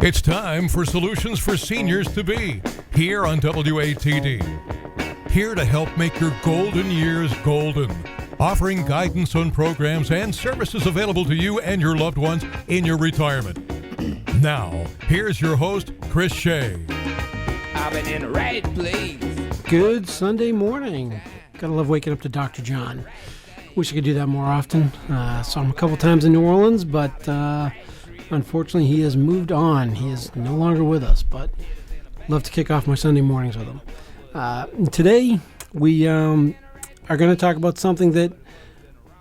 It's time for Solutions for Seniors to Be, here on WATD. Here to help make your golden years golden, offering guidance on programs and services available to you and your loved ones in your retirement. Now, here's your host, Chris Shea. I've been in the right place. Good Sunday morning. Gotta love waking up to Dr. John. Wish I could do that more often. Saw him a couple times in New Orleans, but unfortunately he has moved on. He is no longer with us, but love to kick off my Sunday mornings with him. Today we are going to talk about something that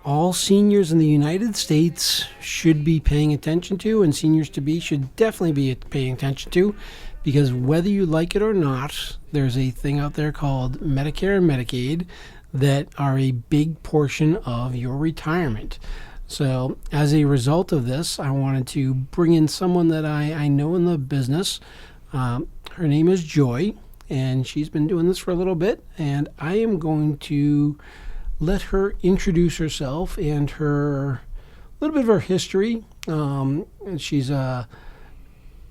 all seniors in the United States should be paying attention to, and seniors to be should definitely be paying attention to, because whether you like it or not, there's a thing out there called Medicare and Medicaid that are a big portion of your retirement. So as a result of this, I wanted to bring in someone that I know in the business. Her name is Joy, and she's been doing this for a little bit, and I am going to let her introduce herself and a little bit of her history. And she's one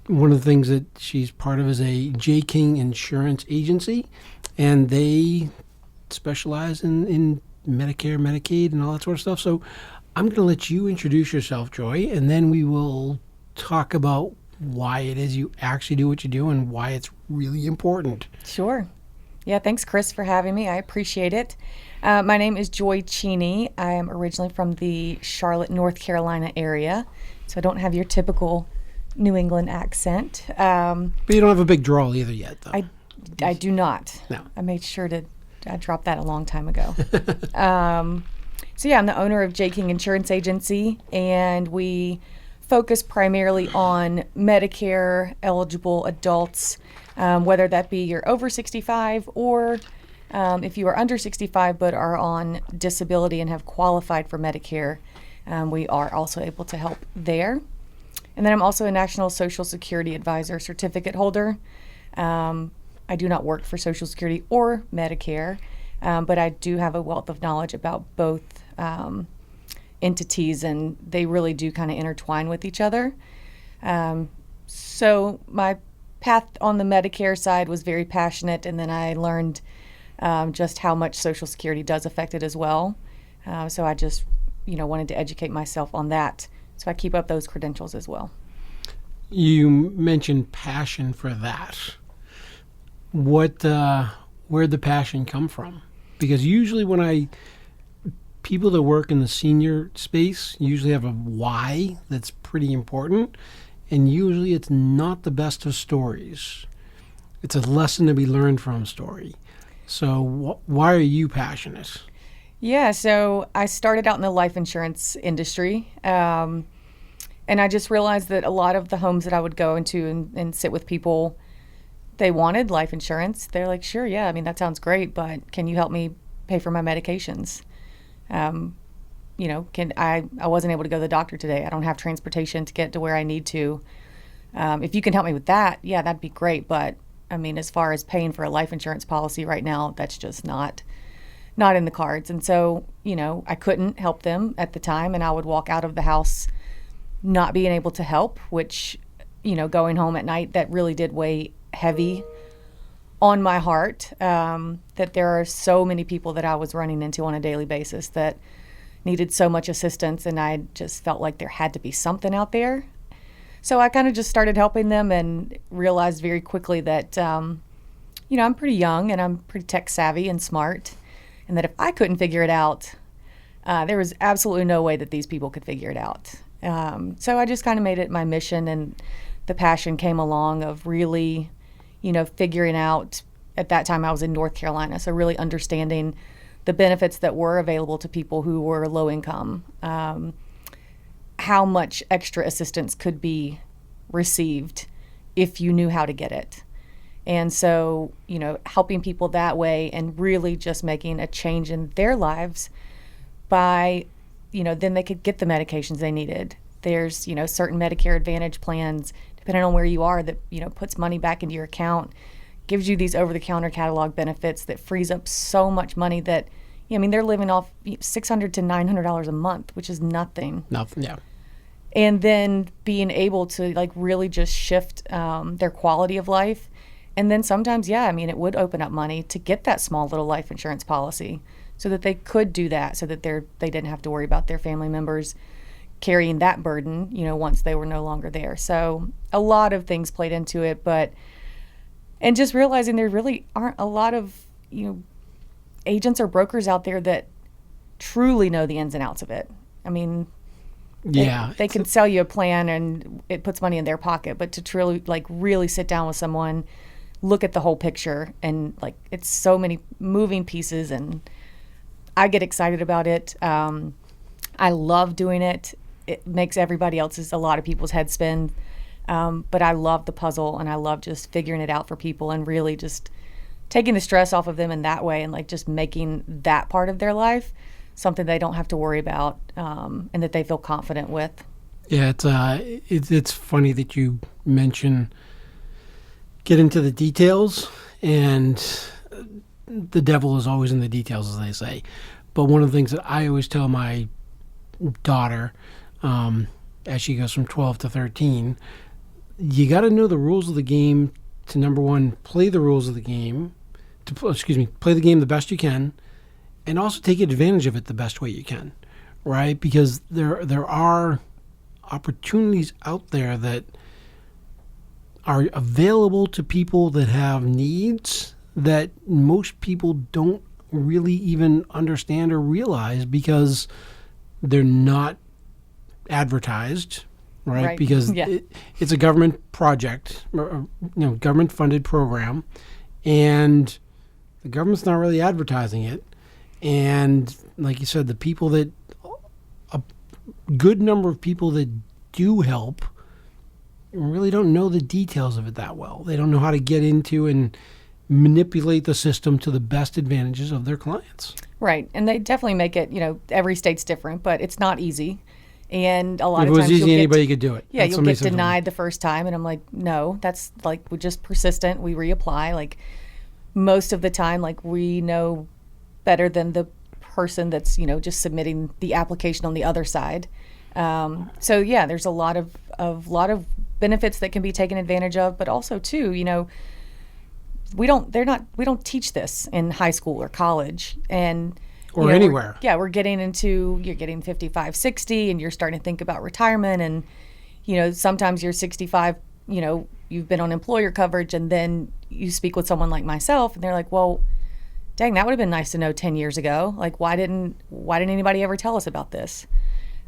of the things that she's part of is a J. King insurance agency, and they specialize in Medicare, Medicaid, and all that sort of stuff. So I'm going to let you introduce yourself, Joy, and then we will talk about why it is you actually do what you do and why it's really important. Sure. Yeah, thanks, Chris, for having me. I appreciate it. My name is Joy Cheney. I am originally from the Charlotte, North Carolina area, so I don't have your typical New England accent. But you don't have a big drawl either yet, though. I do not. No. I made sure I dropped that a long time ago. So yeah, I'm the owner of J. King Insurance Agency, and we focus primarily on Medicare eligible adults, whether that be you're over 65 or if you are under 65 but are on disability and have qualified for Medicare, we are also able to help there. And then I'm also a National Social Security Advisor certificate holder. I do not work for Social Security or Medicare, but I do have a wealth of knowledge about both entities, and they really do kind of intertwine with each other. So my path on the Medicare side was very passionate, and then I learned just how much Social Security does affect it as well. So I just, wanted to educate myself on that. So I keep up those credentials as well. You mentioned passion for that. Where'd the passion come from? Because usually people that work in the senior space usually have a why that's pretty important, and usually it's not the best of stories. It's a lesson to be learned from story. So why are you passionate? Yeah, so I started out in the life insurance industry, and I just realized that a lot of the homes that I would go into and sit with people, they wanted life insurance. They're like, sure, yeah, I mean, that sounds great, but can you help me pay for my medications? I wasn't able to go to the doctor today. I don't have transportation to get to where I need to. If you can help me with that, yeah, that'd be great. But I mean, as far as paying for a life insurance policy right now, that's just not in the cards. And so, I couldn't help them at the time, and I would walk out of the house not being able to help, which, going home at night, that really did weigh heavy on my heart, that there are so many people that I was running into on a daily basis that needed so much assistance, and I just felt like there had to be something out there. So I kind of just started helping them and realized very quickly that, I'm pretty young and I'm pretty tech savvy and smart, and that if I couldn't figure it out, there was absolutely no way that these people could figure it out. So I just kind of made it my mission, and the passion came along of really figuring out, at that time I was in North Carolina, so really understanding the benefits that were available to people who were low income, how much extra assistance could be received if you knew how to get it. And so, helping people that way and really just making a change in their lives by, then they could get the medications they needed. There's, certain Medicare Advantage plans, depending on where you are, that, puts money back into your account, gives you these over-the-counter catalog benefits that frees up so much money that, they're living off $600 to $900 a month, which is nothing. Nothing, yeah. and then being able to like really just shift their quality of life. And then sometimes, yeah, I mean, it would open up money to get that small little life insurance policy so that they could do that, so that they didn't have to worry about their family members carrying that burden, once they were no longer there. So a lot of things played into it, and just realizing there really aren't a lot of, agents or brokers out there that truly know the ins and outs of it. I mean, they can sell you a plan and it puts money in their pocket, but to truly really sit down with someone, look at the whole picture, and it's so many moving pieces, and I get excited about it. I love doing it. It makes a lot of people's heads spin. But I love the puzzle, and I love just figuring it out for people and really just taking the stress off of them in that way, and just making that part of their life something they don't have to worry about, and that they feel confident with. Yeah, it's funny that you mention get into the details, and the devil is always in the details, as they say. But one of the things that I always tell my daughter, as she goes from 12 to 13, you got to know the rules of the game to, number one, play the rules of the game, play the game the best you can, and also take advantage of it the best way you can, right? Because there are opportunities out there that are available to people that have needs that most people don't really even understand or realize because they're not advertised, right? Because it's a government project, government-funded program, and the government's not really advertising it. And like you said, a good number of people that do help really don't know the details of it that well. They don't know how to get into and manipulate the system to the best advantages of their clients. Right. And they definitely make it, every state's different, but it's not easy. And a lot of times, if it was easy, anybody could do it. Yeah, you'll get denied the first time, and I'm like, no, that's we're just persistent. We reapply. Most of the time, we know better than the person that's just submitting the application on the other side. So yeah, there's a lot of benefits that can be taken advantage of, but also too, we don't teach this in high school or college, and or anywhere. We're getting into, you're getting 55, 60, and you're starting to think about retirement, and sometimes you're 65, you've been on employer coverage, and then you speak with someone like myself, and they're like, well, dang, that would have been nice to know 10 years ago. Why didn't anybody ever tell us about this?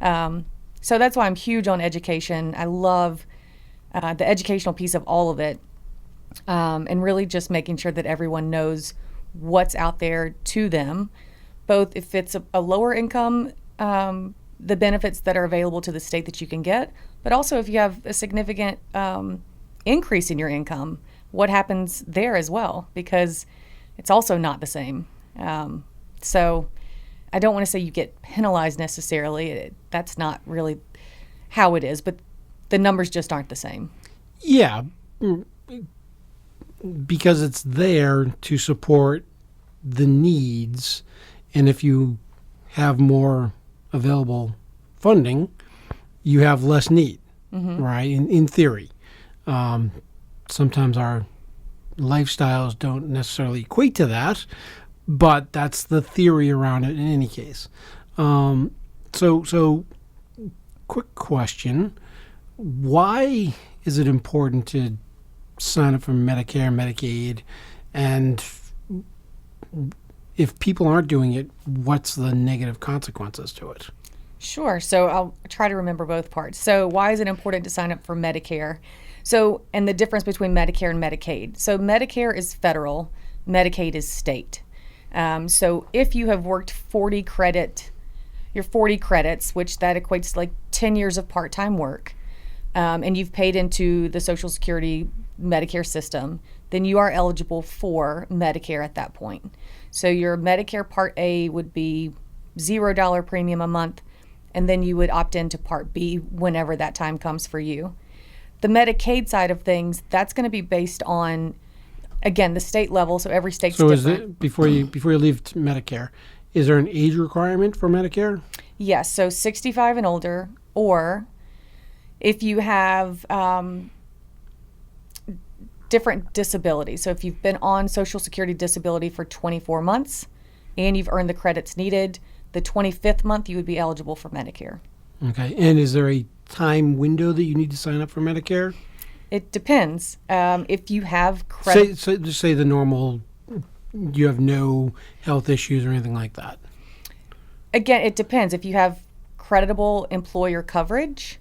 So that's why I'm huge on education. I love the educational piece of all of it, and really just making sure that everyone knows what's out there to them, both if it's a lower income, the benefits that are available to the state that you can get, but also if you have a significant increase in your income, what happens there as well, because it's also not the same. So I don't want to say you get penalized necessarily. That's not really how it is, but the numbers just aren't the same. Yeah, because it's there to support the needs, and if you have more available funding, you have less need, right? In theory. Sometimes our lifestyles don't necessarily equate to that, but that's the theory around it in any case. So quick question. Why is it important to sign up for Medicare, Medicaid, and if people aren't doing it, what's the negative consequences to it? Sure. So I'll try to remember both parts. So why is it important to sign up for Medicare? So, and the difference between Medicare and Medicaid. So Medicare is federal, Medicaid is state. So if you have worked 40 credits, which that equates to 10 years of part-time work, and you've paid into the Social Security Medicare system, then you are eligible for Medicare at that point. So your Medicare Part A would be $0 premium a month, and then you would opt into Part B whenever that time comes for you. The Medicaid side of things, that's going to be based on, again, the state level, so every state's different. So is it, before you leave Medicare, is there an age requirement for Medicare? Yes, so 65 and older, or If you have different disabilities, so if you've been on Social Security disability for 24 months and you've earned the credits needed, the 25th month you would be eligible for Medicare. Okay. And is there a time window that you need to sign up for Medicare? It depends. If you have credit, Just say the normal, you have no health issues or anything like that. again, it depends. If you have creditable employer coverage,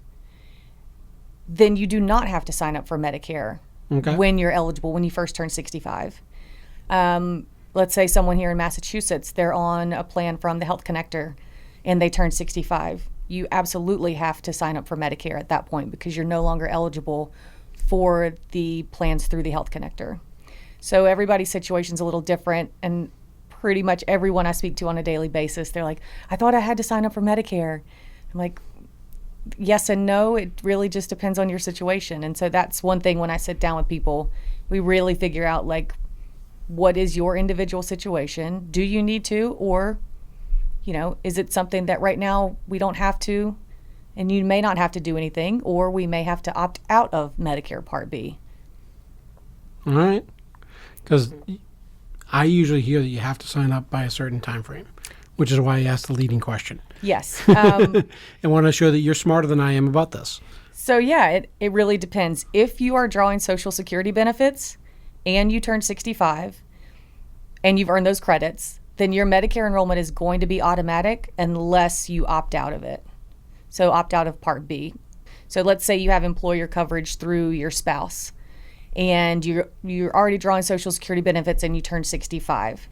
then you do not have to sign up for Medicare when you're eligible, when you first turn 65. Let's say someone here in Massachusetts, they're on a plan from the Health Connector and they turn 65. You absolutely have to sign up for Medicare at that point because you're no longer eligible for the plans through the Health Connector. So everybody's situation is a little different, and pretty much everyone I speak to on a daily basis, they're like, I thought I had to sign up for Medicare. I'm like, yes and no. It really just depends on your situation. And so that's one thing when I sit down with people, we really figure out, like, what is your individual situation? Do you need to? Or, you know, is it something that right now we don't have to, and you may not have to do anything, or we may have to opt out of Medicare Part B? All right. Because I usually hear that you have to sign up by a certain time frame, which is why I asked the leading question. Yes. I want to show that you're smarter than I am about this. So yeah, it really depends. If you are drawing Social Security benefits and you turn 65 and you've earned those credits, then your Medicare enrollment is going to be automatic unless you opt out of it. So opt out of Part B. So let's say you have employer coverage through your spouse and you're already drawing Social Security benefits and you turn 65.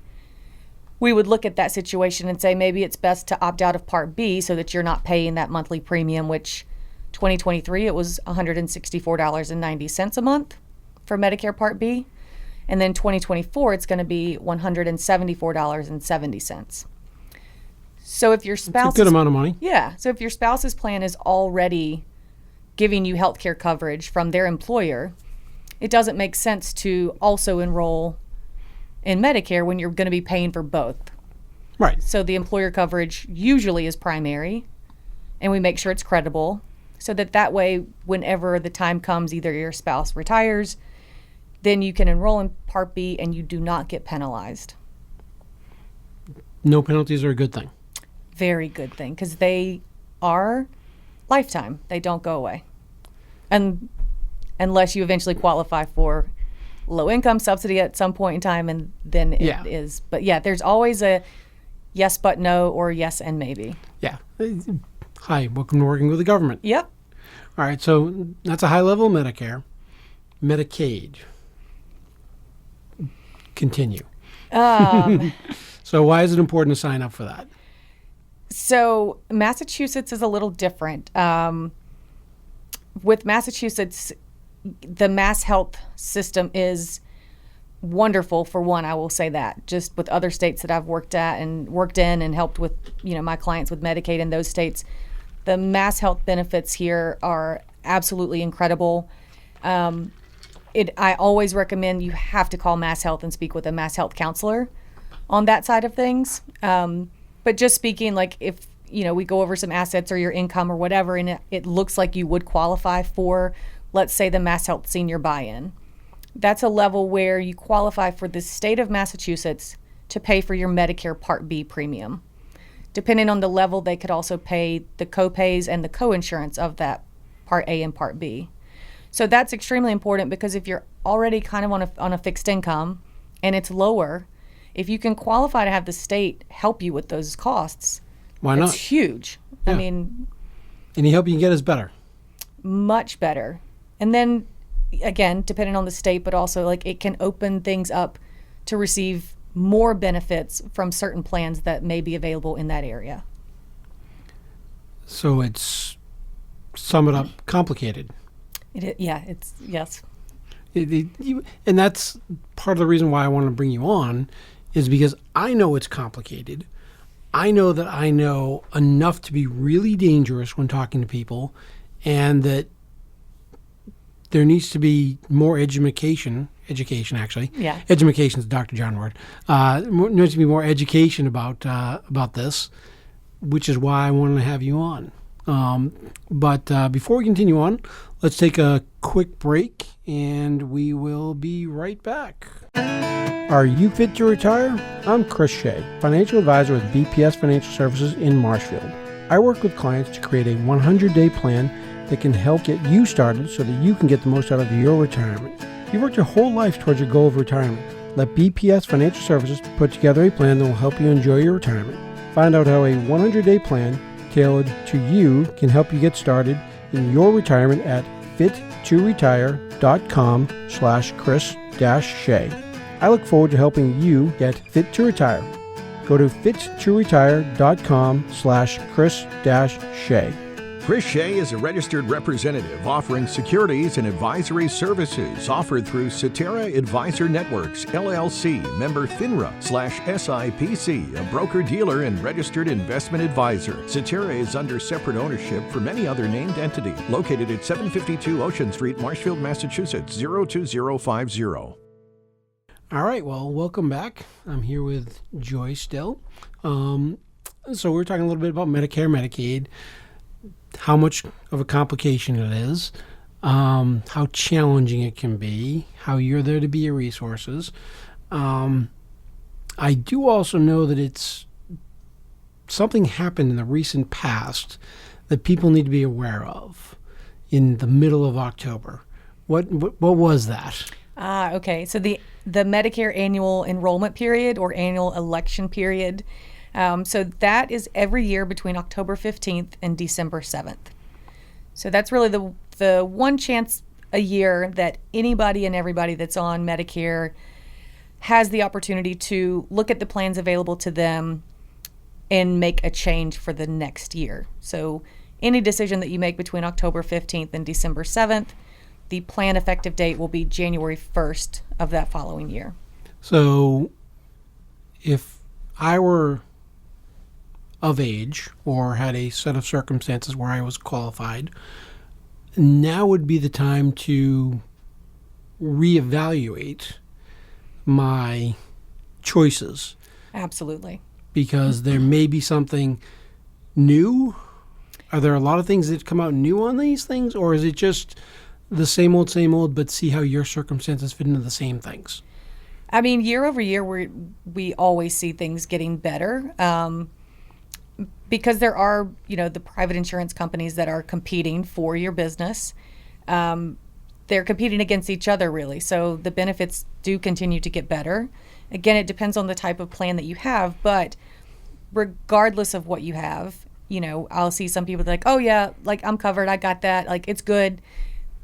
We would look at that situation and say maybe it's best to opt out of Part B so that you're not paying that monthly premium, which 2023 it was $164.90 a month for Medicare Part B. And then 2024 it's going to be $174.70. So if your spouse, it's a good amount of money. Yeah. So if your spouse's plan is already giving you health care coverage from their employer, it doesn't make sense to also enroll in Medicare when you're going to be paying for both. Right. So the employer coverage usually is primary, and we make sure it's credible so that way, whenever the time comes, either your spouse retires, then you can enroll in Part B and you do not get penalized. No penalties are a good thing. Very good thing, because they are lifetime. They don't go away. And unless you eventually qualify for low income subsidy at some point in time, and then it is. But yeah, there's always a yes but no or yes and maybe. Yeah. Hi, welcome to working with the government. Yep. All right, so that's a high level of Medicare. Medicaid. Continue. So why is it important to sign up for that? So Massachusetts is a little different. With Massachusetts, the mass health system is wonderful. For one, I will say that. Just with other states that I've worked in and helped with, my clients with Medicaid in those states, the mass health benefits here are absolutely incredible. I always recommend you have to call Mass Health and speak with a Mass Health counselor on that side of things. But just speaking, like if, we go over some assets or your income or whatever, and it looks like you would qualify for, let's say, the Mass Health Senior Buy-In. That's a level where you qualify for the state of Massachusetts to pay for your Medicare Part B premium. Depending on the level, they could also pay the co-pays and the co-insurance of that Part A and Part B. So that's extremely important, because if you're already kind of on a fixed income and it's lower, if you can qualify to have the state help you with those costs, why not? It's huge. Yeah. I mean, any help you can get is better. Much better. And then again, depending on the state, but also like it can open things up to receive more benefits from certain plans that may be available in that area. So it's, sum it up, complicated. Yes. And that's part of the reason why I want to bring you on, is because I know it's complicated. I know that I know enough to be really dangerous when talking to people, and that there needs to be more education actually. Yeah. Education is Dr. John word. There needs to be more education about this, which is why I wanted to have you on. But before we continue on, let's take a quick break, and we will be right back. Are you fit to retire? I'm Chris Shea, financial advisor with BPS Financial Services in Marshfield. I work with clients to create a 100-day plan that can help get you started so that you can get the most out of your retirement. You've worked your whole life towards your goal of retirement. Let BPS Financial Services put together a plan that will help you enjoy your retirement. Find out how a 100-day plan tailored to you can help you get started in your retirement at fit2retire.com/Chris-Shea. I look forward to helping you get fit to retire. Go to fit2retire.com/Chris-Shea. Chris Shea is a registered representative offering securities and advisory services offered through Cetera Advisor Networks, LLC, member FINRA/SIPC, a broker-dealer and registered investment advisor. Cetera is under separate ownership from any other named entity, located at 752 Ocean Street, Marshfield, Massachusetts, 02050. All right, well, welcome back. I'm here with Joy still. So we're talking a little bit about Medicare, Medicaid, how much of a complication it is, how challenging it can be, how you're there to be your resources. I do also know that it's something happened in the recent past that people need to be aware of in the middle of October. What was that? Okay. So the Medicare annual enrollment period or annual election period. So that is every year between October 15th and December 7th. So that's really the one chance a year that anybody and everybody that's on Medicare has the opportunity to look at the plans available to them and make a change for the next year. So any decision that you make between October 15th and December 7th, the plan effective date will be January 1st of that following year. So if I were of age or had a set of circumstances where I was qualified, now would be the time to reevaluate my choices. Absolutely. Because there may be something new. Are there a lot of things that come out new on these things, or is it just the same old, but see how your circumstances fit into the same things? I mean, year over year, we always see things getting better. Because there are, the private insurance companies that are competing for your business. They're competing against each other, really. So the benefits do continue to get better. Again, it depends on the type of plan that you have, but regardless of what you have, I'll see some people like, oh yeah, like I'm covered, I got that, like it's good.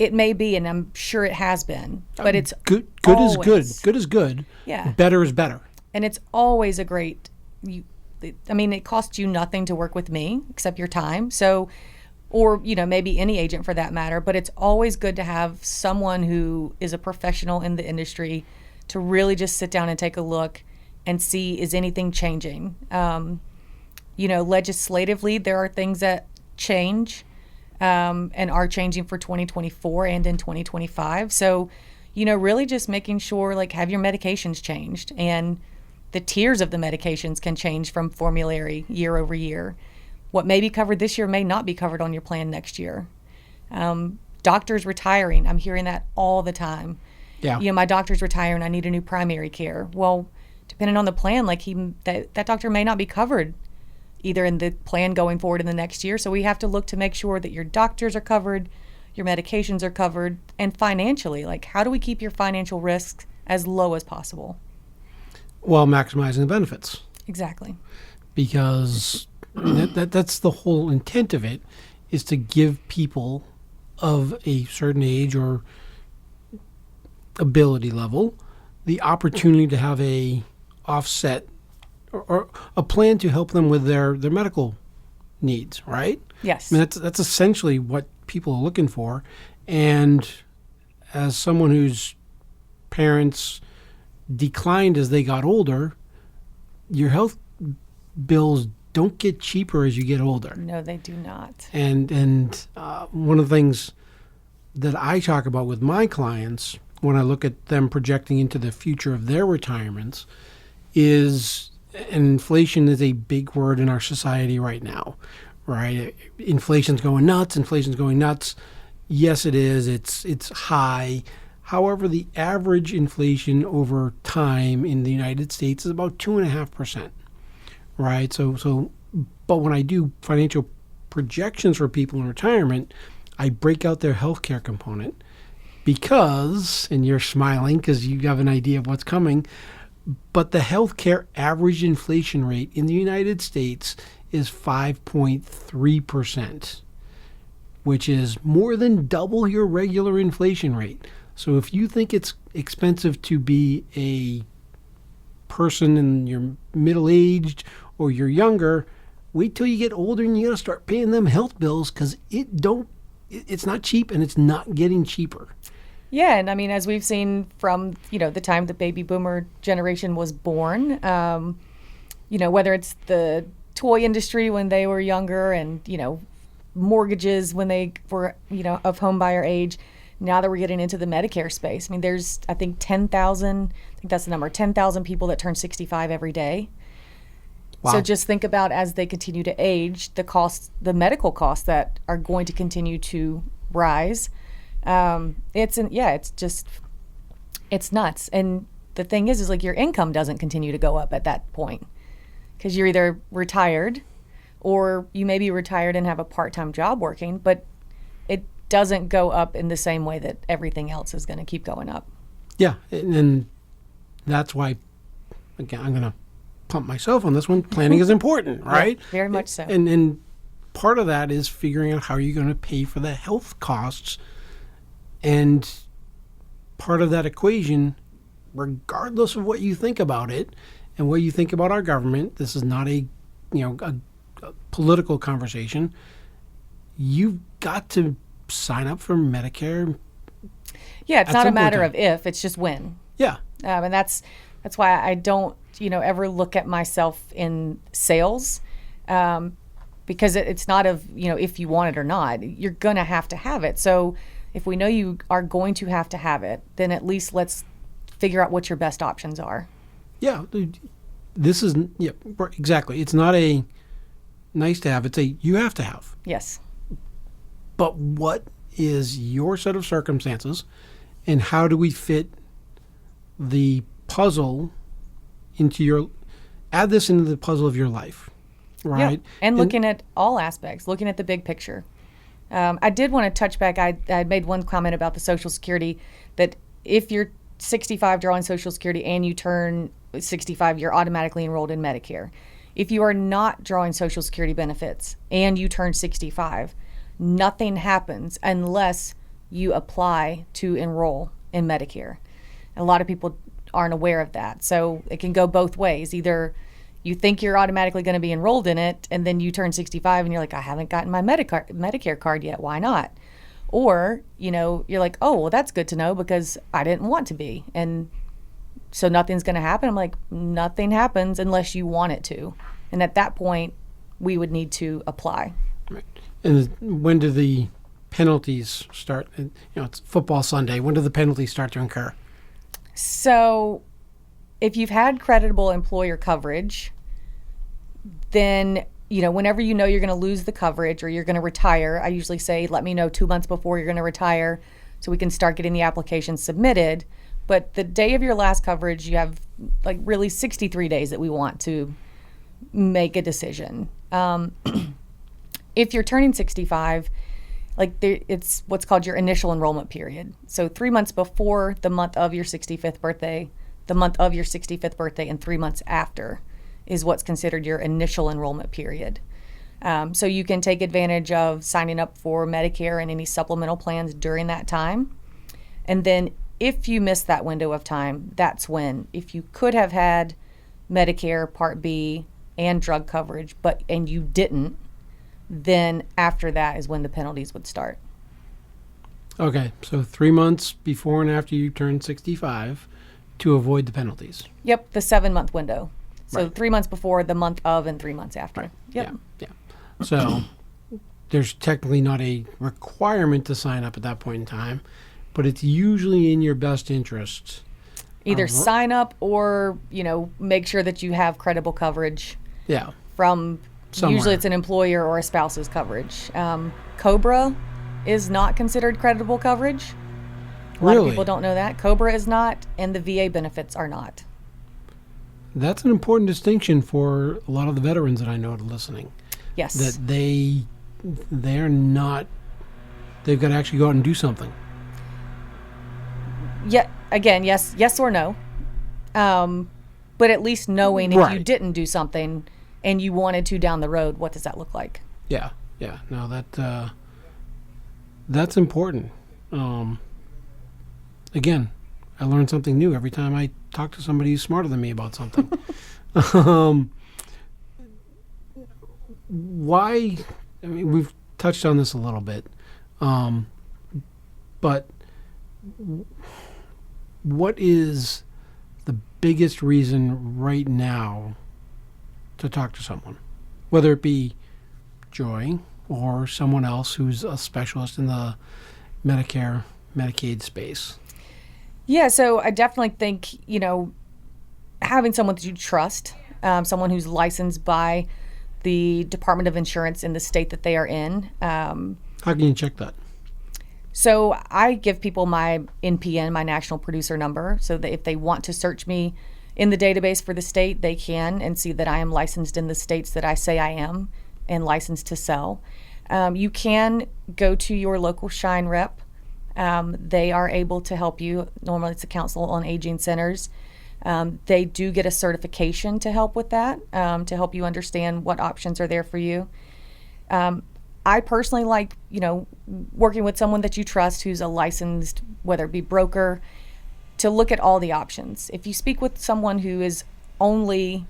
It may be, and I'm sure it has been, but it's good always, is good. Good is good. Yeah. Better is better. And it's always a great, it costs you nothing to work with me except your time. So, or, maybe any agent for that matter, but it's always good to have someone who is a professional in the industry to really just sit down and take a look and see, is anything changing? Legislatively, there are things that change and are changing for 2024 and in 2025. So, really just making sure, have your medications changed, and the tiers of the medications can change from formulary year over year. What may be covered this year may not be covered on your plan next year. Doctors retiring, I'm hearing that all the time. Yeah. My doctor's retiring, I need a new primary care. Well, depending on the plan, that doctor may not be covered either in the plan going forward in the next year. So we have to look to make sure that your doctors are covered, your medications are covered, and financially, how do we keep your financial risks as low as possible? While maximizing the benefits. Exactly. Because that's the whole intent of it, is to give people of a certain age or ability level the opportunity to have a offset or a plan to help them with their medical needs, right? Yes. I mean, that's essentially what people are looking for. And as someone whose parents declined as they got older, your health bills don't get cheaper as you get older. No, they do not. And one of the things that I talk about with my clients when I look at them projecting into the future of their retirements is, and inflation is a big word in our society right now, right? Inflation's going nuts. Yes, it is. It's high. However, the average inflation over time in the United States is about 2.5%, right? But when I do financial projections for people in retirement, I break out their healthcare component because, and you're smiling because you have an idea of what's coming, but the healthcare average inflation rate in the United States is 5.3%, which is more than double your regular inflation rate. So if you think it's expensive to be a person and you're middle-aged or you're younger, wait till you get older and you got to start paying them health bills because it's not cheap and it's not getting cheaper. Yeah, and I mean, as we've seen from, the time the baby boomer generation was born, whether it's the toy industry when they were younger and, mortgages when they were, of home buyer age, now that we're getting into the Medicare space. I mean, there's, I think, 10,000 people that turn 65 every day. Wow. So just think about as they continue to age, the medical costs that are going to continue to rise. It's nuts. And the thing is like your income doesn't continue to go up at that point because you're either retired or you may be retired and have a part-time job working, but it doesn't go up in the same way that everything else is going to keep going up. Yeah, and that's why, again, I'm going to pump myself on this one. Planning is important, right? Yeah, very much so. And part of that is figuring out how you're going to pay for the health costs. And part of that equation, regardless of what you think about it and what you think about our government, this is not a political conversation. You've got to sign up for Medicare. Yeah, it's not a matter of if, it's just when. Yeah. And that's why I don't, ever look at myself in sales, because it's not if you want it or not. You're going to have it. So if we know you are going to have it, then at least let's figure out what your best options are. Yeah. Exactly. It's not a nice to have. It's a you have to have. Yes. But what is your set of circumstances, and how do we fit the puzzle add this into the puzzle of your life, right? Yeah. And looking at all aspects, looking at the big picture. I did want to touch back. I made one comment about the Social Security, that if you're 65 drawing Social Security and you turn 65, you're automatically enrolled in Medicare. If you are not drawing Social Security benefits and you turn 65, nothing happens unless you apply to enroll in Medicare. And a lot of people aren't aware of that. So it can go both ways. Either you think you're automatically going to be enrolled in it, and then you turn 65 and you're like, I haven't gotten my Medicare card yet. Why not? Or, you're like, oh, well, that's good to know because I didn't want to be. And so nothing's going to happen. I'm like, nothing happens unless you want it to. And at that point, we would need to apply. Right. And when do the penalties start? It's football Sunday. When do the penalties start to incur? So if you've had creditable employer coverage, then, whenever you're going to lose the coverage or you're going to retire, I usually say, let me know 2 months before you're going to retire so we can start getting the application submitted. But the day of your last coverage, you have really 63 days that we want to make a decision. If you're turning 65, it's what's called your initial enrollment period. So 3 months before the month of your 65th birthday, the month of your 65th birthday, and 3 months after is what's considered your initial enrollment period. So you can take advantage of signing up for Medicare and any supplemental plans during that time. And then if you miss that window of time, that's when, if you could have had Medicare Part B and drug coverage, and you didn't, then after that is when the penalties would start. Okay, so 3 months before and after you turn 65 to avoid the penalties. Yep, the 7-month window. So Right. 3 months before, the month of, and 3 months after. Right. Yep. Yeah. So there's technically not a requirement to sign up at that point in time, but it's usually in your best interest. Either sign up or, make sure that you have credible coverage Yeah. from somewhere. Usually it's an employer or a spouse's coverage. Cobra is not considered creditable coverage. A lot of Really? people don't know that. Cobra is not, and the VA benefits are not. That's an important distinction for a lot of the veterans that I know that are listening. Yes. That they're not. They've got to actually go out and do something. Yeah. Again, yes or no. But at least knowing if you Right. didn't do something and you wanted to down the road, what does that look like? Yeah. No, that's important. Again, I learn something new every time I talk to somebody who's smarter than me about something. Why? I mean, we've touched on this a little bit, but what is the biggest reason right now to talk to someone, whether it be Joy or someone else who's a specialist in the Medicare, Medicaid space? Yeah, so I definitely think, having someone that you trust, someone who's licensed by the Department of Insurance in the state that they are in. How can you check that? So I give people my NPN, my national producer number, so that if they want to search me in the database for the state, they can and see that I am licensed in the states that I say I am and licensed to sell. You can go to your local Shine rep. They are able to help you. Normally it's the Council on Aging Centers. They do get a certification to help with that, to help you understand what options are there for you. I personally like, working with someone that you trust who's a licensed, whether it be broker, to look at all the options. If you speak with someone who is only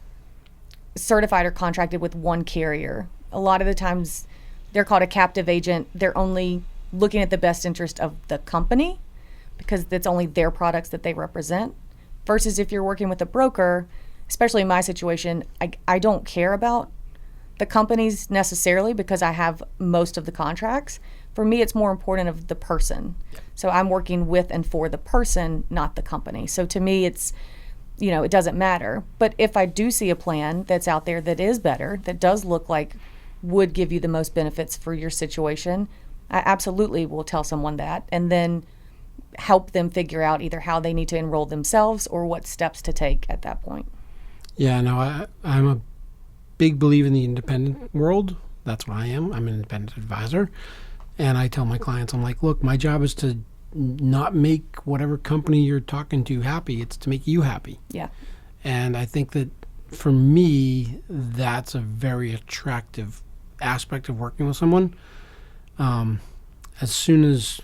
certified or contracted with one carrier, a lot of the times they're called a captive agent. They're only looking at the best interest of the company because it's only their products that they represent. Versus if you're working with a broker, especially in my situation, I don't care about the companies necessarily because I have most of the contracts. For me, it's more important of the person. So I'm working with and for the person, not the company. So to me, it's, it doesn't matter. But if I do see a plan that's out there that is better, that does look like would give you the most benefits for your situation, I absolutely will tell someone that and then help them figure out either how they need to enroll themselves or what steps to take at that point. Yeah, no, I'm a big believer in the independent world. That's what I am. I'm an independent advisor. And I tell my clients, I'm like, look, my job is to not make whatever company you're talking to happy. It's to make you happy. Yeah. And I think that for me, that's a very attractive aspect of working with someone. As soon as,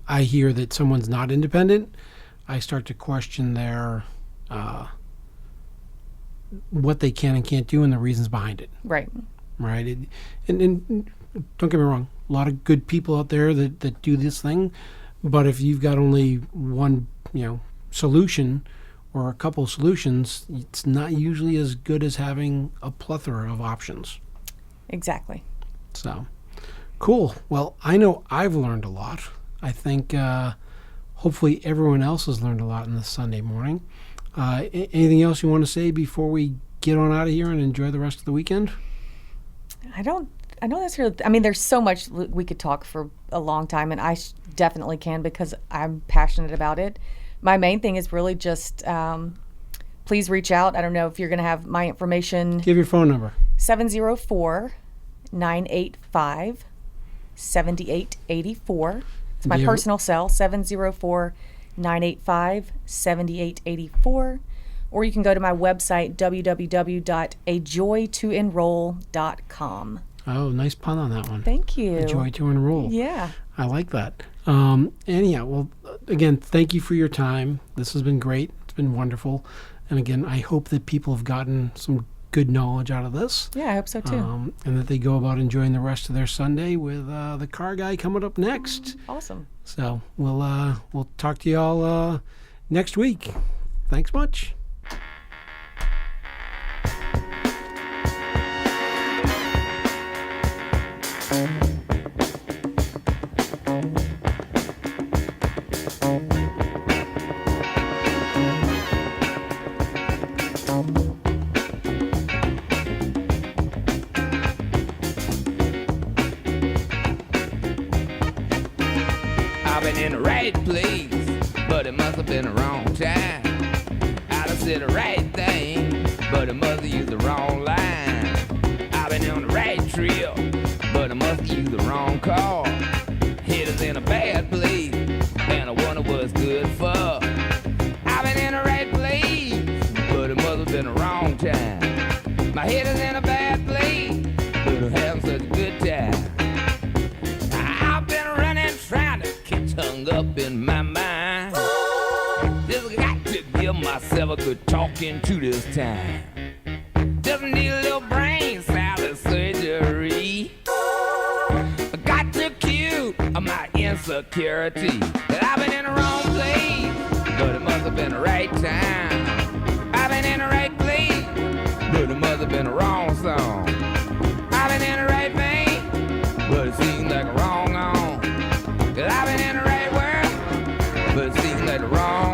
I hear that someone's not independent, I start to question their what they can and can't do and the reasons behind it. Right. Right. And don't get me wrong, a lot of good people out there that do this thing, but if you've got only one, solution or a couple of solutions, it's not usually as good as having a plethora of options. Exactly. So, cool. Well, I know I've learned a lot. I think hopefully everyone else has learned a lot in this Sunday morning. Anything else you want to say before we get on out of here and enjoy the rest of the weekend? I don't necessarily. I mean, there's so much we could talk for a long time, and I definitely can because I'm passionate about it. My main thing is really just please reach out. I don't know if you're going to have my information. Give your phone number. 704-985-7884. It's my personal cell, 704-985-7884. Or you can go to my website, www.ajoytoenroll.com. Oh, nice pun on that one. Thank you. A joy to enroll. Yeah. I like that. Anyhow, well, again, thank you for your time. This has been great. It's been wonderful. And again, I hope that people have gotten some good knowledge out of this. Yeah, I hope so too. And that they go about enjoying the rest of their Sunday with the car guy coming up next. Awesome. So we'll talk to you all next week. Thanks much. been in the right place, but it must have been the wrong time. I done said the right thing, but it must have used the wrong line. I've been on the right trail, but I must have used the wrong car. Headed in a bad place, and I wonder what's good for. I've been in the right place, but it must have been the wrong time. My head is in a bad place, but I'm having such a good time. I've been running, trying to get hung up in my mind. Just got to give myself a good talking to this time. Just need a little brain salad surgery. I got to cure my insecurity. That I've been in the wrong place, but it must have been the right time. I've been in the right place, but it must have been the wrong song. I've been in the right vein, but it seems like a wrong on. That I've been in the right world, but it seems like the wrong.